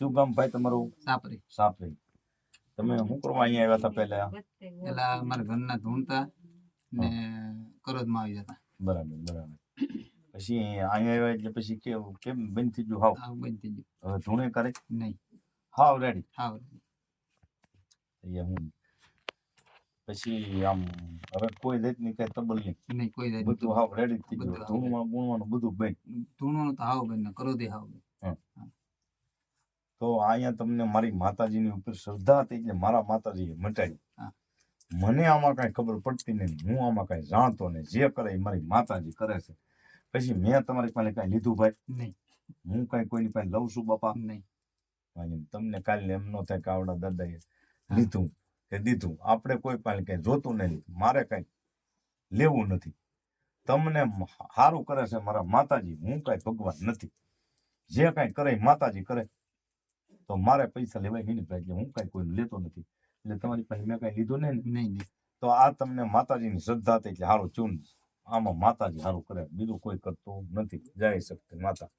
શું ગામ ભાઈ તમારું? સાપરી. સાપરી. તમે શું કરવા અહીંયા આવ્યા હતા પહેલા? પેલા મારા ઘરના ધૂણતા ને કરોદમાં આવી જતા. બરાબર બરાબર. પછી અહીંયા આવ્યા એટલે પછી કેમ બંધ થઈ ગયું? હાવ બંધ થઈ ગયું. હવે ધૂણે કરે નહીં? હાવ રેડી. હાવ હું પછી આમ હવે કોઈ જાતની કઈ તબલ નહીં, કોઈ જાત બધું હાવ રેડી થઈ ગયું. ધૂણવાનું ગુણવાનું બધું બંધ. ધૂણવાનું તો હાવ બંધ, કરોદે હાવ બંધ. તો અહીંયા તમને મારી માતાજીની ઉપર શ્રદ્ધા હતી એટલે મારા માતાજીએ મટાડી. મને આમાં કઈ ખબર પડતી નહીં, હું આમાં કઈ જાણતો નહીં. જે કરે એ મારી માતાજી કરે છે. પછી મેં તમારી પાસે કઈ લીધું ભાઈ? નહીં. હું કઈ કોઈની પાસે લઉં છું બાપા? નહીં. તમને કાલે એમ ન થાય કે આવડા દાદાએ લીધું કે દીધું. આપણે કોઈ પાસે કઈ જોતું નહીં, મારે કઈ લેવું નથી. તમને સારું કરે છે મારા માતાજી, હું કઈ ભગવાન નથી. જે કઈ કરે માતાજી કરે. તો મારે પૈસા લેવાય નહીં એટલે હું કઈ કોઈ લેતો નથી. એટલે તમારી પાસે મેં કઈ લીધું નહીં. તો આ તમને માતાજીની શ્રદ્ધા હતી એટલે સારું ચૂન. આમાં માતાજી સારું કરે, બીજું કોઈ કરતું નથી. જય શક્તિ માતા.